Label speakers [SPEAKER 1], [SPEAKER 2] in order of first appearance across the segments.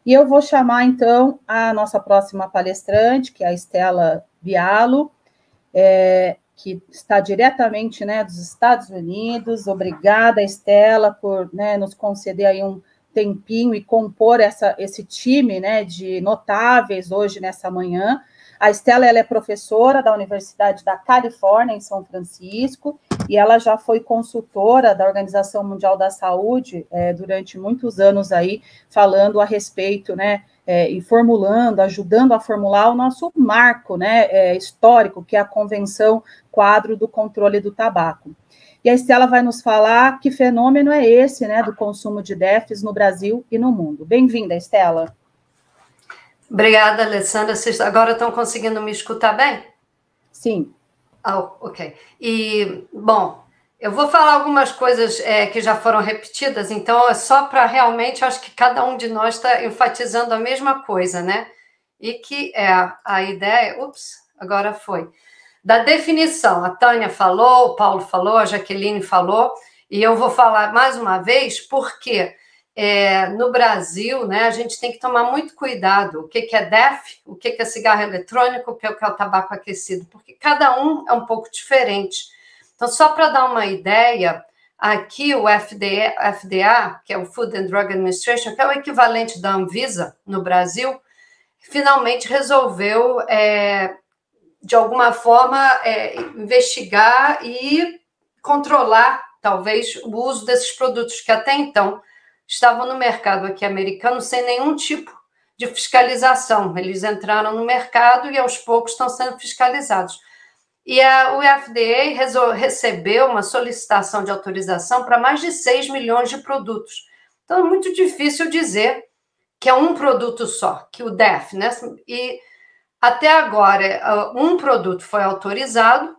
[SPEAKER 1] E eu vou chamar, então, a nossa próxima palestrante, que é a Estela Bialo, que está diretamente, né, dos Estados Unidos. Obrigada, Estela, por, né, nos conceder aí um tempinho e compor esse time, né, de notáveis hoje nessa manhã. A Estela, ela é professora da Universidade da Califórnia, em São Francisco, e ela já foi consultora da Organização Mundial da Saúde durante muitos anos aí, falando a respeito, né, e formulando, ajudando a formular o nosso marco, né, histórico, que é a Convenção Quadro do Controle do Tabaco. E a Estela vai nos falar que fenômeno é esse, né, do consumo de DEFs no Brasil e no mundo. Bem-vinda, Estela.
[SPEAKER 2] Obrigada, Alessandra. Vocês agora estão conseguindo me escutar bem?
[SPEAKER 1] Sim.
[SPEAKER 2] Ok. E, bom, eu vou falar algumas coisas que já foram repetidas, então é só para realmente, acho que cada um de nós está enfatizando a mesma coisa, né? E que é a ideia, agora foi, da definição. A Tânia falou, o Paulo falou, a Jaqueline falou, e eu vou falar mais uma vez, porque no Brasil, né, a gente tem que tomar muito cuidado o que é DEF, o que é cigarro eletrônico, o que é o tabaco aquecido, porque cada um é um pouco diferente. Então, só para dar uma ideia, aqui o FDA, que é o Food and Drug Administration, que é o equivalente da Anvisa no Brasil, finalmente resolveu, de alguma forma, investigar e controlar, talvez, o uso desses produtos que até então estavam no mercado aqui americano sem nenhum tipo de fiscalização. Eles entraram no mercado e, aos poucos, estão sendo fiscalizados. E o FDA recebeu uma solicitação de autorização para mais de 6 milhões de produtos. Então, é muito difícil dizer que é um produto só, que o DEF, né? E até agora, um produto foi autorizado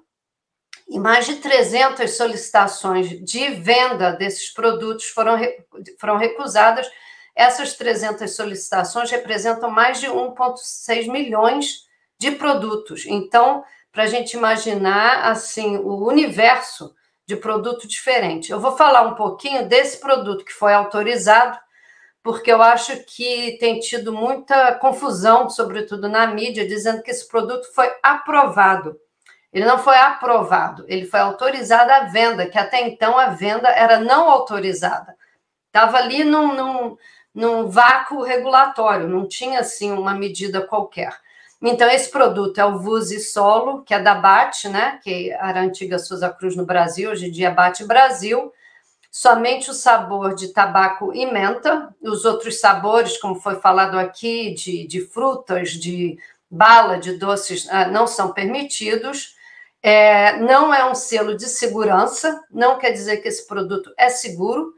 [SPEAKER 2] e mais de 300 solicitações de venda desses produtos foram recusadas. Essas 300 solicitações representam mais de 1,6 milhões de produtos. Então, para a gente imaginar assim, o universo de produto diferente. Eu vou falar um pouquinho desse produto que foi autorizado, porque eu acho que tem tido muita confusão, sobretudo na mídia, dizendo que esse produto foi aprovado. Ele não foi aprovado, ele foi autorizado à venda, que até então a venda era não autorizada. Estava ali num vácuo regulatório, não tinha, assim, uma medida qualquer. Então, esse produto é o Vuse Solo, que é da BAT, né? Que era a antiga Souza Cruz no Brasil, hoje em dia BAT Brasil. Somente o sabor de tabaco e menta, os outros sabores, como foi falado aqui, de frutas, de bala, de doces, não são permitidos. Não é um selo de segurança, não quer dizer que esse produto é seguro,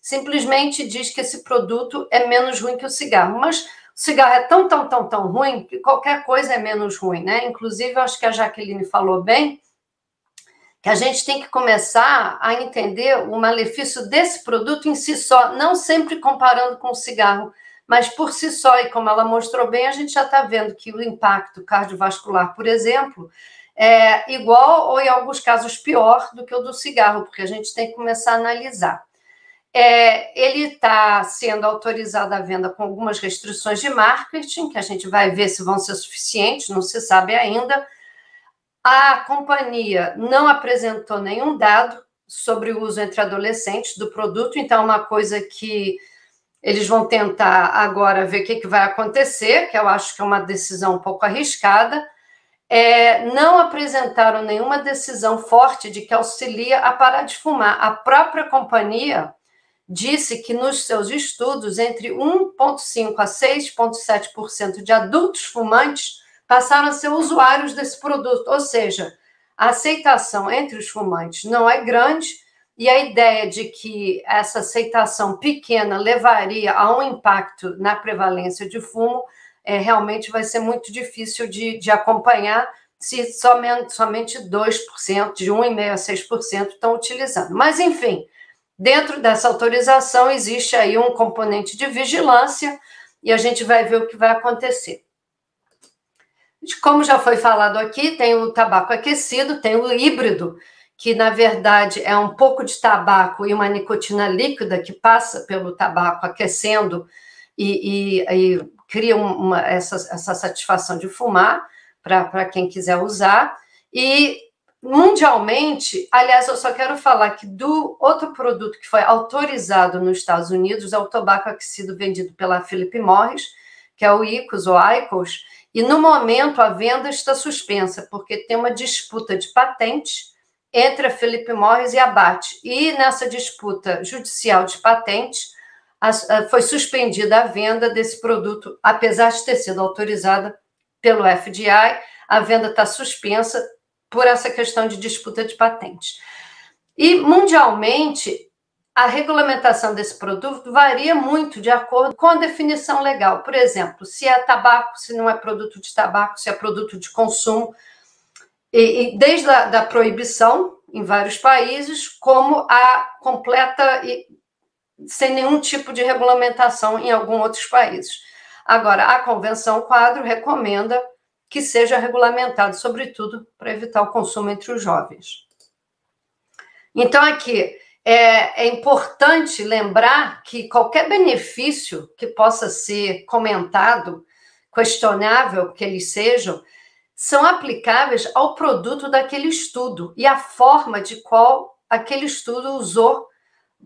[SPEAKER 2] simplesmente diz que esse produto é menos ruim que o cigarro. Mas o cigarro é tão ruim que qualquer coisa é menos ruim, né? Inclusive, eu acho que a Jaqueline falou bem, que a gente tem que começar a entender o malefício desse produto em si só, não sempre comparando com o cigarro, mas por si só, e como ela mostrou bem, a gente já está vendo que o impacto cardiovascular, por exemplo, é igual ou, em alguns casos, pior do que o do cigarro, porque a gente tem que começar a analisar. Ele está sendo autorizado à venda com algumas restrições de marketing, que a gente vai ver se vão ser suficientes, não se sabe ainda. A companhia não apresentou nenhum dado sobre o uso entre adolescentes do produto, então é uma coisa que eles vão tentar agora ver o que vai acontecer, que eu acho que é uma decisão um pouco arriscada. Não apresentaram nenhuma decisão forte de que auxilia a parar de fumar. A própria companhia disse que nos seus estudos, entre 1,5% a 6,7% de adultos fumantes passaram a ser usuários desse produto, ou seja, a aceitação entre os fumantes não é grande, e a ideia de que essa aceitação pequena levaria a um impacto na prevalência de fumo realmente vai ser muito difícil de acompanhar se somente 2%, de 1,5% a 6% estão utilizando. Mas, enfim, dentro dessa autorização existe aí um componente de vigilância e a gente vai ver o que vai acontecer. Como já foi falado aqui, tem o tabaco aquecido, tem o híbrido, que na verdade é um pouco de tabaco e uma nicotina líquida que passa pelo tabaco aquecendo e cria essa satisfação de fumar para quem quiser usar. E mundialmente, aliás, eu só quero falar que do outro produto que foi autorizado nos Estados Unidos é o tabaco aquecido vendido pela Philip Morris, que é o IQOS ou IQOS, e no momento a venda está suspensa, porque tem uma disputa de patente entre a Philip Morris e a BAT. E nessa disputa judicial de patentes, foi suspendida a venda desse produto, apesar de ter sido autorizada pelo FDI, a venda está suspensa por essa questão de disputa de patentes. E, mundialmente, a regulamentação desse produto varia muito de acordo com a definição legal. Por exemplo, se é tabaco, se não é produto de tabaco, se é produto de consumo, e desde a proibição em vários países, como a completa e sem nenhum tipo de regulamentação em alguns outros países. Agora, a Convenção Quadro recomenda que seja regulamentado, sobretudo para evitar o consumo entre os jovens. Então, aqui, é importante lembrar que qualquer benefício que possa ser comentado, questionável que eles sejam, são aplicáveis ao produto daquele estudo e à forma de qual aquele estudo usou.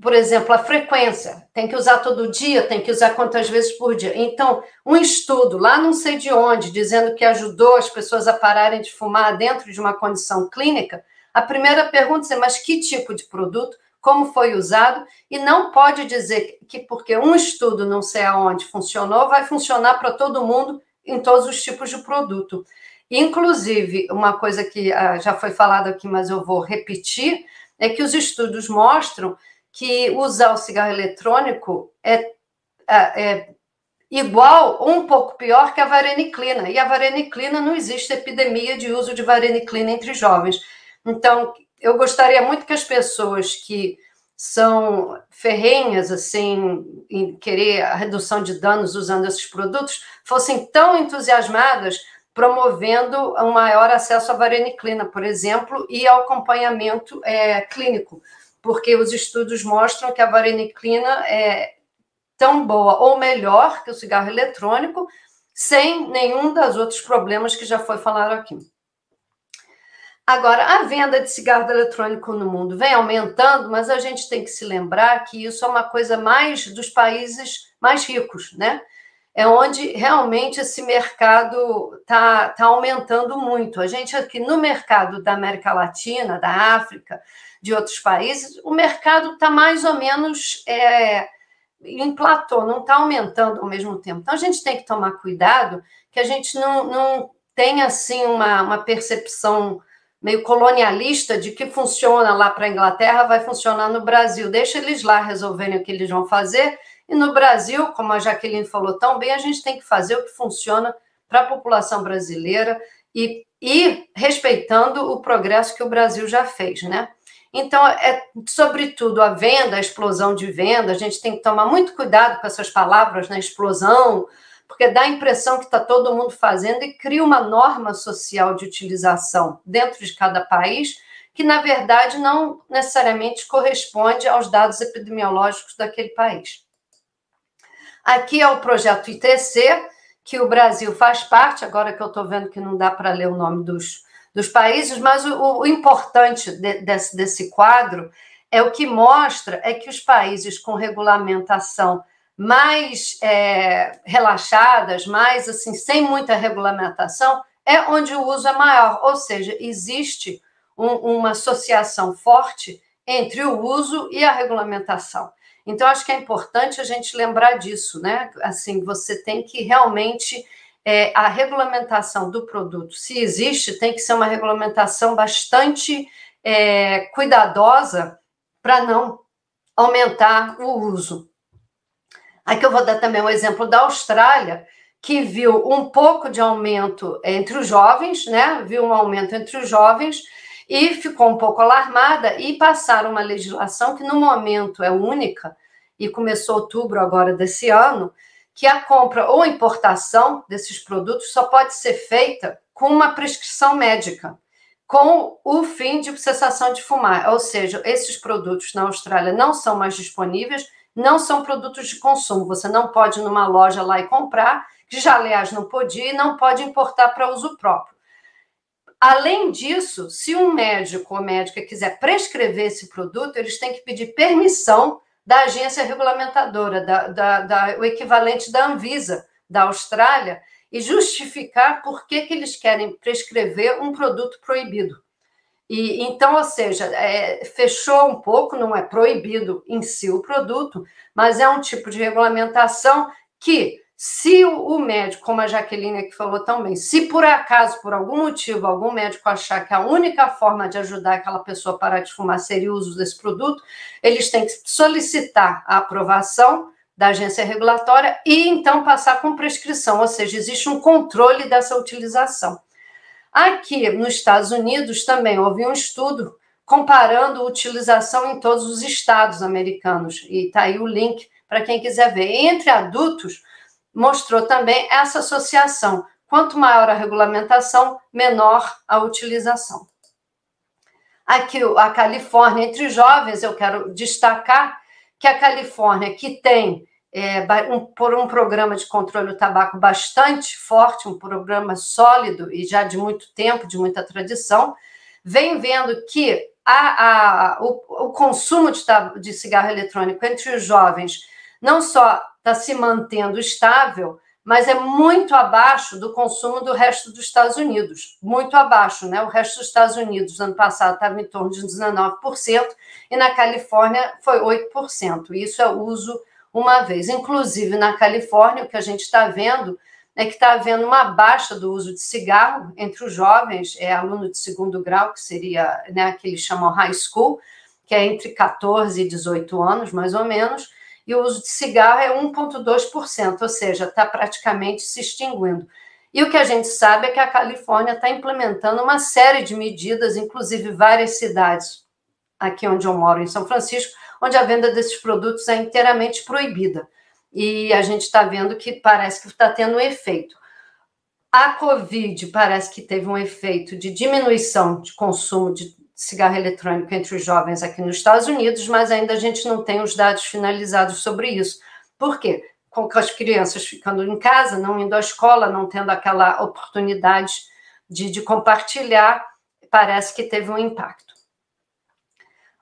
[SPEAKER 2] Por exemplo, a frequência, tem que usar todo dia, tem que usar quantas vezes por dia. Então, um estudo lá não sei de onde, dizendo que ajudou as pessoas a pararem de fumar dentro de uma condição clínica, a primeira pergunta é, mas que tipo de produto, como foi usado? E não pode dizer que porque um estudo não sei aonde funcionou, vai funcionar para todo mundo em todos os tipos de produto. Inclusive, uma coisa que já foi falado aqui, mas eu vou repetir, é que os estudos mostram que usar o cigarro eletrônico é igual ou um pouco pior que a vareniclina. E a vareniclina, não existe epidemia de uso de vareniclina entre jovens. Então, eu gostaria muito que as pessoas que são ferrenhas assim, em querer a redução de danos usando esses produtos fossem tão entusiasmadas promovendo um maior acesso à vareniclina, por exemplo, e ao acompanhamento clínico, porque os estudos mostram que a vareniclina é tão boa ou melhor que o cigarro eletrônico, sem nenhum dos outros problemas que já foi falado aqui. Agora, a venda de cigarro eletrônico no mundo vem aumentando, mas a gente tem que se lembrar que isso é uma coisa mais dos países mais ricos, né? É onde realmente esse mercado está aumentando muito. A gente aqui no mercado da América Latina, da África, de outros países, o mercado está mais ou menos em platô, não está aumentando ao mesmo tempo. Então, a gente tem que tomar cuidado que a gente não tenha, assim, uma percepção meio colonialista de que funciona lá para a Inglaterra, vai funcionar no Brasil. Deixa eles lá resolverem o que eles vão fazer. E no Brasil, como a Jaqueline falou tão bem, a gente tem que fazer o que funciona para a população brasileira e respeitando o progresso que o Brasil já fez, né? Então, sobretudo, a venda, a explosão de venda, a gente tem que tomar muito cuidado com essas palavras, né? Explosão, porque dá a impressão que está todo mundo fazendo e cria uma norma social de utilização dentro de cada país, que, na verdade, não necessariamente corresponde aos dados epidemiológicos daquele país. Aqui é o projeto ITC, que o Brasil faz parte, agora que eu estou vendo que não dá para ler o nome dos países, mas o importante desse quadro é o que mostra é que os países com regulamentação mais relaxadas, mais assim, sem muita regulamentação, é onde o uso é maior, ou seja, existe uma associação forte entre o uso e a regulamentação. Então, acho que é importante a gente lembrar disso, né? Assim, você tem que realmente a regulamentação do produto, se existe, tem que ser uma regulamentação bastante cuidadosa para não aumentar o uso. Aqui eu vou dar também um exemplo da Austrália, que viu um pouco de aumento entre os jovens, né? Viu um aumento entre os jovens e ficou um pouco alarmada e passaram uma legislação que no momento é única, e começou outubro agora desse ano, que a compra ou importação desses produtos só pode ser feita com uma prescrição médica, com o fim de cessação de fumar. Ou seja, esses produtos na Austrália não são mais disponíveis não são produtos de consumo. Você não pode ir numa loja lá e comprar, que já, aliás, não podia, e não pode importar para uso próprio. Além disso, se um médico ou médica quiser prescrever esse produto, eles têm que pedir permissão da agência regulamentadora, o equivalente da Anvisa, da Austrália, e justificar por que eles querem prescrever um produto proibido. E então, ou seja, fechou um pouco, não é proibido em si o produto, mas é um tipo de regulamentação que, se o médico, como a Jaqueline aqui falou também, se por acaso, por algum motivo, algum médico achar que a única forma de ajudar aquela pessoa a parar de fumar seria o uso desse produto, eles têm que solicitar a aprovação da agência regulatória e então passar com prescrição, ou seja, existe um controle dessa utilização. Aqui nos Estados Unidos também houve um estudo comparando a utilização em todos os estados americanos, e está aí o link para quem quiser ver. Entre adultos, mostrou também essa associação. Quanto maior a regulamentação, menor a utilização. Aqui, a Califórnia, entre jovens, eu quero destacar que a Califórnia, que tem por um programa de controle do tabaco bastante forte, um programa sólido e já de muito tempo, de muita tradição, vem vendo que o consumo de cigarro eletrônico entre os jovens não só está se mantendo estável, mas é muito abaixo do consumo do resto dos Estados Unidos. Muito abaixo, né? O resto dos Estados Unidos, ano passado, estava em torno de 19%, e na Califórnia foi 8%. Isso é uso uma vez. Inclusive, na Califórnia, o que a gente está vendo é que está havendo uma baixa do uso de cigarro entre os jovens, aluno de segundo grau, que seria, né, que eles chamam high school, que é entre 14 e 18 anos, mais ou menos, e o uso de cigarro é 1,2%, ou seja, está praticamente se extinguindo. E o que a gente sabe é que a Califórnia está implementando uma série de medidas, inclusive várias cidades, aqui onde eu moro, em São Francisco, onde a venda desses produtos é inteiramente proibida. E a gente está vendo que parece que está tendo um efeito. A Covid parece que teve um efeito de diminuição de consumo de cigarro eletrônico entre os jovens aqui nos Estados Unidos, mas ainda a gente não tem os dados finalizados sobre isso. Por quê? Com as crianças ficando em casa, não indo à escola, não tendo aquela oportunidade de compartilhar, parece que teve um impacto.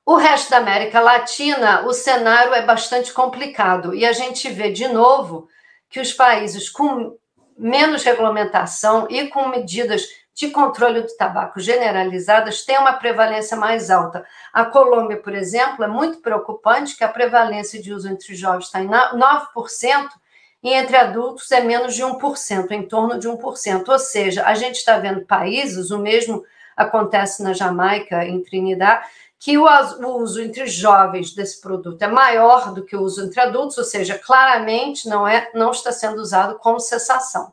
[SPEAKER 2] O resto da América Latina, o cenário é bastante complicado, e a gente vê de novo que os países com menos regulamentação e com medidas de controle do tabaco generalizadas têm uma prevalência mais alta. A Colômbia, por exemplo, é muito preocupante que a prevalência de uso entre jovens está em 9%, e entre adultos é menos de 1%, em torno de 1%. Ou seja, a gente está vendo países, o mesmo acontece na Jamaica, em Trinidad, que o uso entre jovens desse produto é maior do que o uso entre adultos, ou seja, claramente não está sendo usado como cessação.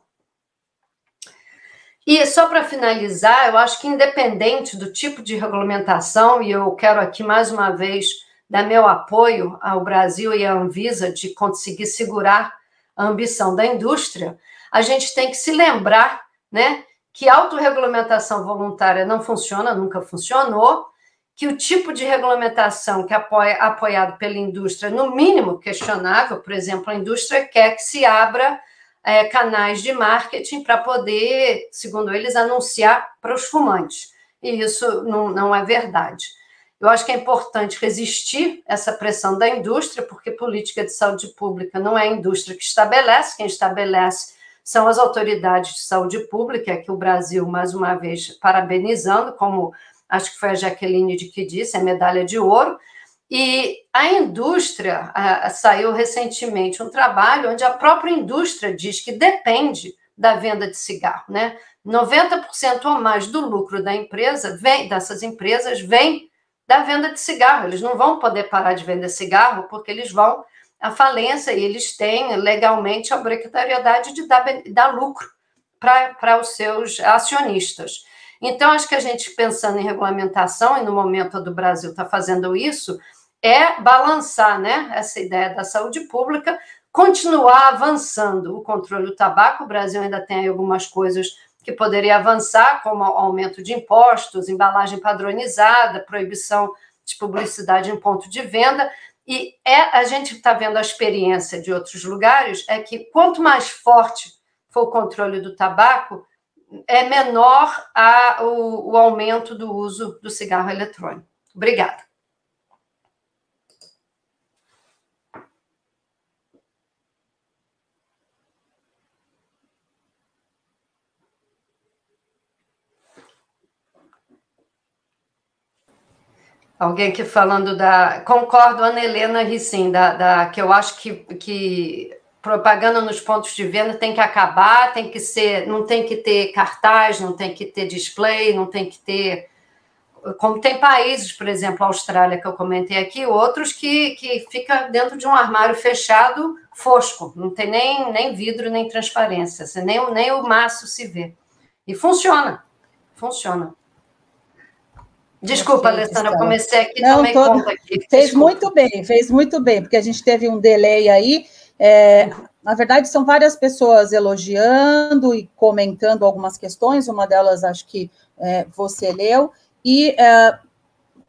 [SPEAKER 2] E só para finalizar, eu acho que independente do tipo de regulamentação, e eu quero aqui mais uma vez dar meu apoio ao Brasil e à Anvisa de conseguir segurar a ambição da indústria, a gente tem que se lembrar, né, que a autorregulamentação voluntária não funciona, nunca funcionou, que o tipo de regulamentação que é apoiado pela indústria, no mínimo questionável, por exemplo, a indústria quer que se abra canais de marketing para poder, segundo eles, anunciar para os fumantes. E isso não é verdade. Eu acho que é importante resistir essa pressão da indústria, porque política de saúde pública não é a indústria que estabelece, quem estabelece são as autoridades de saúde pública, que o Brasil, mais uma vez, parabenizando, como acho que foi a Jaqueline que disse, a medalha de ouro. E a indústria, saiu recentemente um trabalho onde a própria indústria diz que depende da venda de cigarro, né? 90% ou mais do lucro dessas empresas vem da venda de cigarro. Eles não vão poder parar de vender cigarro porque eles vão à falência e eles têm legalmente a obrigatoriedade de dar lucro para os seus acionistas. Então, acho que a gente, pensando em regulamentação, e no momento do Brasil está fazendo isso, é balançar, né, essa ideia da saúde pública, continuar avançando o controle do tabaco. O Brasil ainda tem algumas coisas que poderia avançar, como aumento de impostos, embalagem padronizada, proibição de publicidade em ponto de venda, E a gente está vendo a experiência de outros lugares, é que quanto mais forte for o controle do tabaco, é menor o aumento do uso do cigarro eletrônico. Obrigada. Alguém aqui falando Concordo, Ana Helena Rissim, que eu acho que propaganda nos pontos de venda tem que acabar, tem que ser, não tem que ter cartaz, não tem que ter display, não tem que ter... Como tem países, por exemplo, a Austrália, que eu comentei aqui, outros que fica dentro de um armário fechado, fosco, não tem nem vidro, nem transparência, nem o maço se vê. E funciona. Desculpa, Alessandra, eu comecei aqui, tomei conta aqui.
[SPEAKER 1] Fez muito bem, porque a gente teve um delay aí. Na verdade, são várias pessoas elogiando e comentando algumas questões, uma delas acho que você leu, e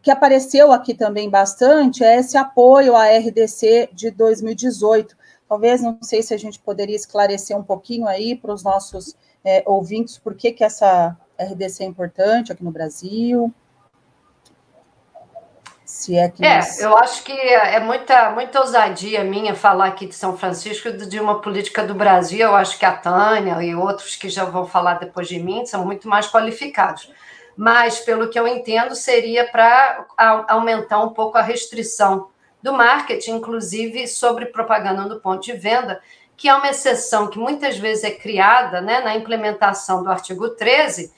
[SPEAKER 1] que apareceu aqui também bastante é esse apoio à RDC de 2018. Talvez, não sei se a gente poderia esclarecer um pouquinho aí para os nossos ouvintes por que essa RDC é importante aqui no Brasil.
[SPEAKER 2] Eu acho que é muita ousadia minha falar aqui de São Francisco de uma política do Brasil. Eu acho que a Tânia e outros que já vão falar depois de mim são muito mais qualificados. Mas, pelo que eu entendo, seria para aumentar um pouco a restrição do marketing, inclusive sobre propaganda no ponto de venda, que é uma exceção que muitas vezes é criada, né, na implementação do artigo 13,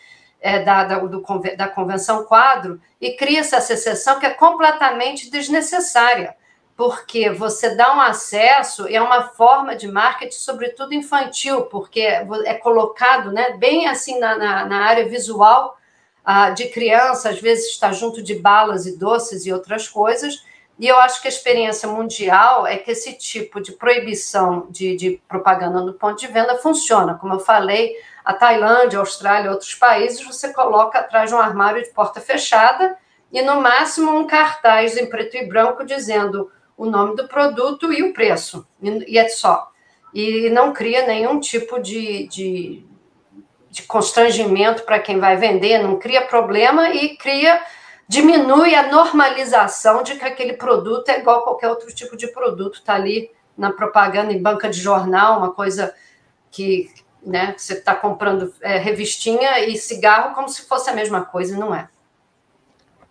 [SPEAKER 2] da Convenção Quadro, e cria-se essa exceção que é completamente desnecessária, porque você dá um acesso, é uma forma de marketing, sobretudo infantil, porque é colocado, né, bem assim na área visual de criança, às vezes está junto de balas e doces e outras coisas, e eu acho que a experiência mundial é que esse tipo de proibição de propaganda no ponto de venda funciona. Como eu falei, a Tailândia, a Austrália, outros países, você coloca atrás de um armário de porta fechada e, no máximo, um cartaz em preto e branco dizendo o nome do produto e o preço, e é só. E não cria nenhum tipo de constrangimento para quem vai vender, não cria problema e diminui a normalização de que aquele produto é igual a qualquer outro tipo de produto, está ali na propaganda, em banca de jornal, uma coisa que, né, você está comprando revistinha e cigarro como se fosse a mesma coisa, não é.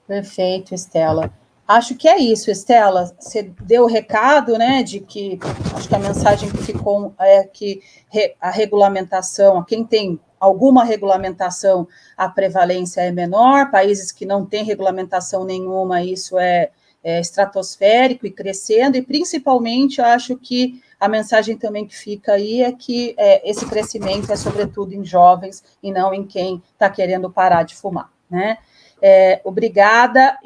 [SPEAKER 1] Perfeito, Estela. Acho que é isso, Estela. Você deu o recado, né, de que acho que a mensagem que ficou é que a regulamentação, quem tem alguma regulamentação, a prevalência é menor, países que não têm regulamentação nenhuma, isso é estratosférico e crescendo, e principalmente acho que a mensagem também que fica aí é que esse crescimento é sobretudo em jovens e não em quem está querendo parar de fumar, né? Obrigada.